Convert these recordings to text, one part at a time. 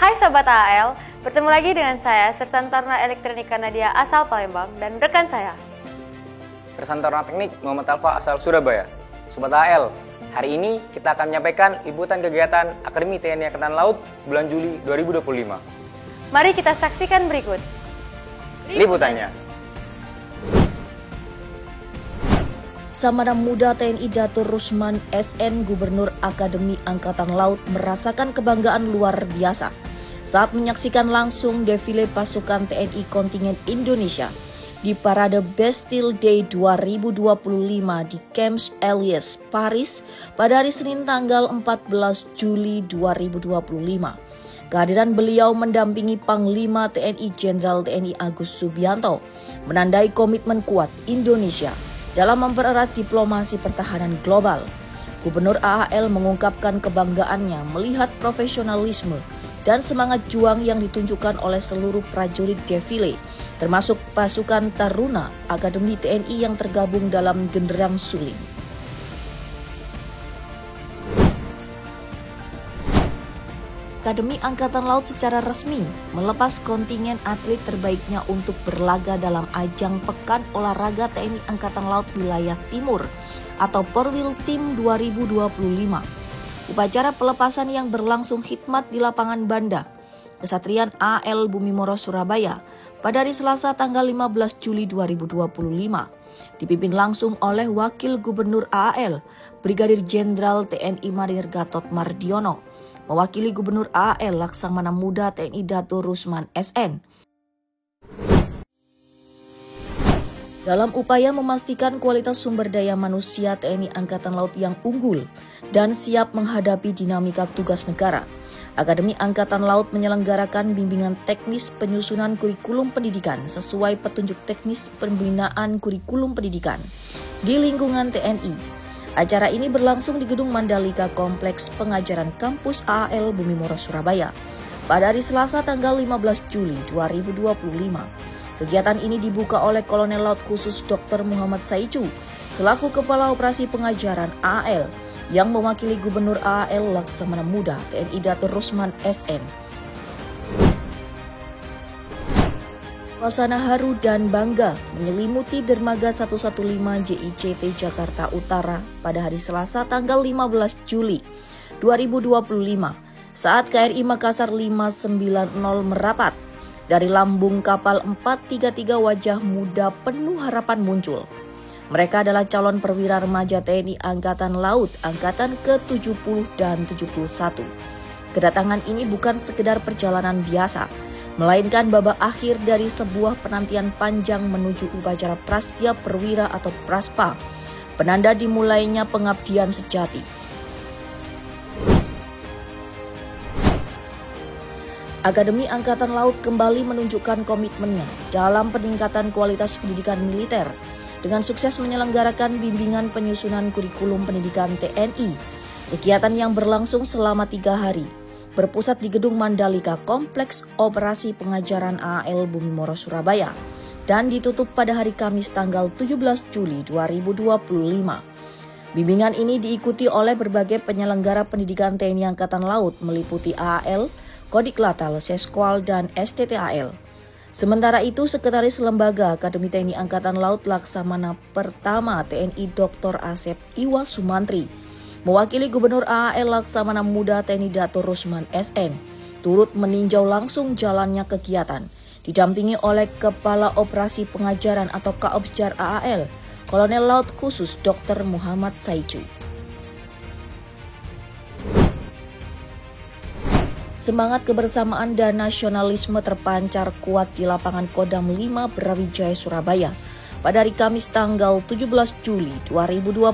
Hai Sobat AAL, bertemu lagi dengan saya Sersan Taruna Elektronika Nadia asal Palembang dan rekan saya Sersan Taruna Teknik Muhammad Alfa asal Surabaya. Sobat AAL, hari ini kita akan menyampaikan liputan kegiatan Akademi TNI Angkatan Laut bulan Juli 2025. Mari kita saksikan berikut Liputannya. Samana Muda TNI Dato Rusman SN, Gubernur Akademi Angkatan Laut, merasakan kebanggaan luar biasa saat menyaksikan langsung defile pasukan TNI kontingen Indonesia di Parade Bastille Day 2025 di Champs Élysées, Paris pada hari Senin tanggal 14 Juli 2025. Kehadiran beliau mendampingi Panglima TNI Jenderal TNI Agus Subianto menandai komitmen kuat Indonesia dalam mempererat diplomasi pertahanan global. Gubernur AAL mengungkapkan kebanggaannya melihat profesionalisme dan semangat juang yang ditunjukkan oleh seluruh prajurit defile, termasuk pasukan Taruna Akademi TNI yang tergabung dalam Genderang Suling. Akademi Angkatan Laut secara resmi melepas kontingen atlet terbaiknya untuk berlaga dalam ajang Pekan Olahraga TNI Angkatan Laut Wilayah Timur atau Porwil Tim 2025. Upacara pelepasan yang berlangsung khidmat di lapangan Banda, Kesatrian AL Bumimoro Surabaya pada hari Selasa tanggal 15 Juli 2025 dipimpin langsung oleh Wakil Gubernur AAL Brigadir Jenderal TNI Marinir Gatot Mardiono, mewakili Gubernur AAL Laksamana Muda TNI Dato Rusman SN. Dalam upaya memastikan kualitas sumber daya manusia TNI Angkatan Laut yang unggul dan siap menghadapi dinamika tugas negara, Akademi Angkatan Laut menyelenggarakan bimbingan teknis penyusunan kurikulum pendidikan sesuai petunjuk teknis pembinaan kurikulum pendidikan di lingkungan TNI. Acara ini berlangsung di Gedung Mandalika Kompleks Pengajaran Kampus AAL Bumimoro Surabaya pada hari Selasa tanggal 15 Juli 2025. Kegiatan ini dibuka oleh Kolonel Laut Khusus Dr. Muhammad Saicu selaku Kepala Operasi Pengajaran AAL yang mewakili Gubernur AAL Laksamana Muda TNI Dato Rusman SN. Suasana haru dan bangga menyelimuti dermaga 115 JICT Jakarta Utara pada hari Selasa tanggal 15 Juli 2025 saat KRI Makassar 590 merapat. Dari lambung kapal 433 wajah muda penuh harapan muncul. Mereka adalah calon perwira remaja TNI Angkatan Laut Angkatan ke-70 dan 71. Kedatangan ini bukan sekedar perjalanan biasa, melainkan babak akhir dari sebuah penantian panjang menuju upacara Prastya Perwira atau Praspa, penanda dimulainya pengabdian sejati. Akademi Angkatan Laut kembali menunjukkan komitmennya dalam peningkatan kualitas pendidikan militer dengan sukses menyelenggarakan bimbingan penyusunan kurikulum pendidikan TNI. Kegiatan yang berlangsung selama 3 hari berpusat di Gedung Mandalika Kompleks Operasi Pengajaran AAL Bumimoro Surabaya dan ditutup pada hari Kamis tanggal 17 Juli 2025. Bimbingan ini diikuti oleh berbagai penyelenggara pendidikan TNI Angkatan Laut meliputi AAL, Kodik Latal, Seskwal, dan STTAL. Sementara itu, Sekretaris Lembaga Akademi TNI Angkatan Laut Laksamana Pertama TNI Dr. Asep Iwa Sumantri mewakili Gubernur AAL Laksamana Muda TNI Dato Rusman SN, turut meninjau langsung jalannya kegiatan, didampingi oleh Kepala Operasi Pengajaran atau Kaopsjar AAL, Kolonel Laut Khusus Dr. Muhammad Saicu. Semangat kebersamaan dan nasionalisme terpancar kuat di lapangan Kodam 5 Brawijaya Surabaya pada hari Kamis tanggal 17 Juli 2025.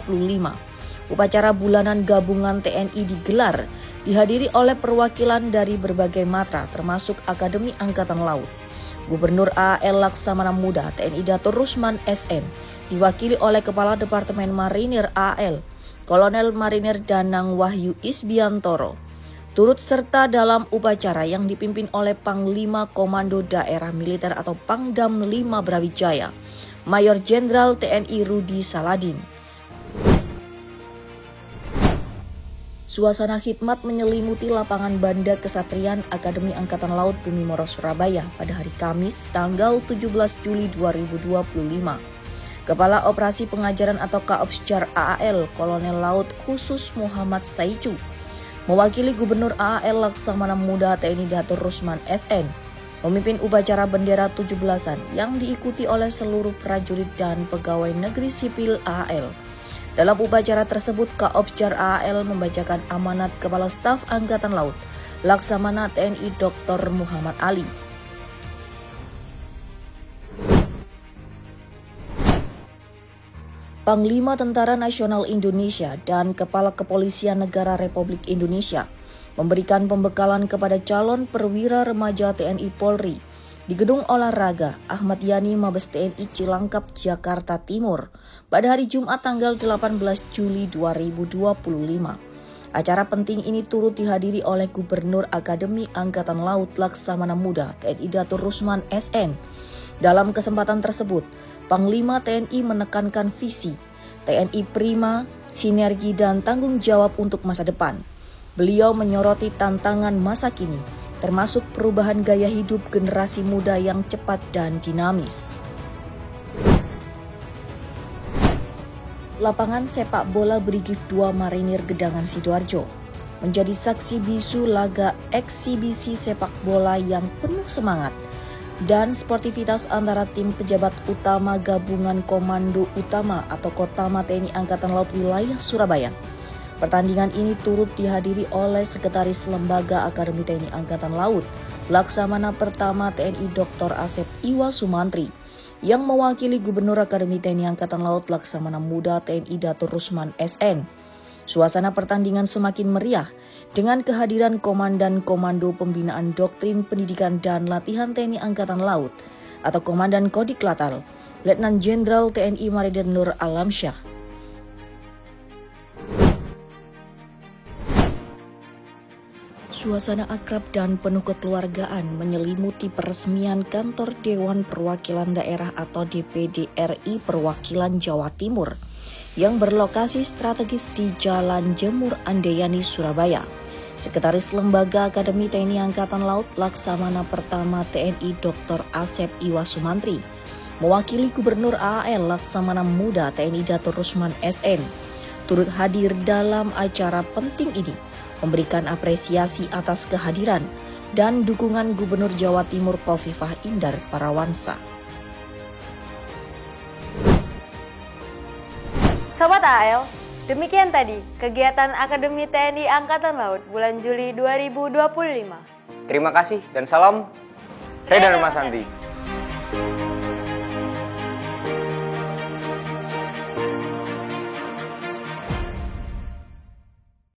Upacara bulanan gabungan TNI digelar, dihadiri oleh perwakilan dari berbagai matra termasuk Akademi Angkatan Laut. Gubernur AAL Laksamana Muda TNI Dato Rusman SN diwakili oleh Kepala Departemen Marinir AAL, Kolonel Marinir Danang Wahyu Isbiantoro, turut serta dalam upacara yang dipimpin oleh Panglima Komando Daerah Militer atau Pangdam 5 Brawijaya, Mayor Jenderal TNI Rudi Saladin. Suasana khidmat menyelimuti lapangan Banda Kesatrian Akademi Angkatan Laut Bumi Moro Surabaya pada hari Kamis tanggal 17 Juli 2025. Kepala Operasi Pengajaran atau Kaopsjar AAL Kolonel Laut Khusus Muhammad Saicu mewakili Gubernur AAL Laksamana Muda TNI Datur Rusman SN memimpin upacara bendera 17-an yang diikuti oleh seluruh prajurit dan pegawai negeri sipil AAL. Dalam upacara tersebut, Kaopsjar AAL membacakan amanat Kepala Staf Angkatan Laut Laksamana TNI Dr. Muhammad Ali. Panglima Tentara Nasional Indonesia dan Kepala Kepolisian Negara Republik Indonesia memberikan pembekalan kepada calon perwira remaja TNI Polri di Gedung Olahraga Ahmad Yani Mabes TNI Cilangkap, Jakarta Timur pada hari Jumat tanggal 18 Juli 2025. Acara penting ini turut dihadiri oleh Gubernur Akademi Angkatan Laut Laksamana Muda TNI Datur Rusman SN. Dalam kesempatan tersebut, Panglima TNI menekankan visi TNI prima, sinergi dan tanggung jawab untuk masa depan. Beliau menyoroti tantangan masa kini, termasuk perubahan gaya hidup generasi muda yang cepat dan dinamis. Lapangan sepak bola Brigif 2 Marinir Gedangan Sidoarjo menjadi saksi bisu laga eksibisi sepak bola yang penuh semangat dan sportivitas antara tim pejabat utama Gabungan Komando Utama atau Kotama TNI Angkatan Laut Wilayah Surabaya. Pertandingan ini turut dihadiri oleh Sekretaris Lembaga Akademi TNI Angkatan Laut Laksamana Pertama TNI Dr. Asep Iwa Sumantri yang mewakili Gubernur Akademi TNI Angkatan Laut Laksamana Muda TNI Datur Rusman SN. Suasana pertandingan semakin meriah dengan kehadiran Komandan Komando Pembinaan Doktrin Pendidikan dan Latihan TNI Angkatan Laut atau Komandan Kodik Latal, Letnan Jenderal TNI Marinir Nur Alamsyah. Suasana akrab dan penuh kekeluargaan menyelimuti peresmian Kantor Dewan Perwakilan Daerah atau DPD RI Perwakilan Jawa Timur yang berlokasi strategis di Jalan Jemur Andeyani, Surabaya. Sekretaris Lembaga Akademi TNI Angkatan Laut Laksamana Pertama TNI Dr. Asep Iwa Sumantri mewakili Gubernur AAL Laksamana Muda TNI Datur Rusman SN turut hadir dalam acara penting ini, memberikan apresiasi atas kehadiran dan dukungan Gubernur Jawa Timur Khofifah Indar Parawansa. Sobat AAL, demikian tadi kegiatan Akademi TNI Angkatan Laut bulan Juli 2025. Terima kasih dan salam Reda Remasanti.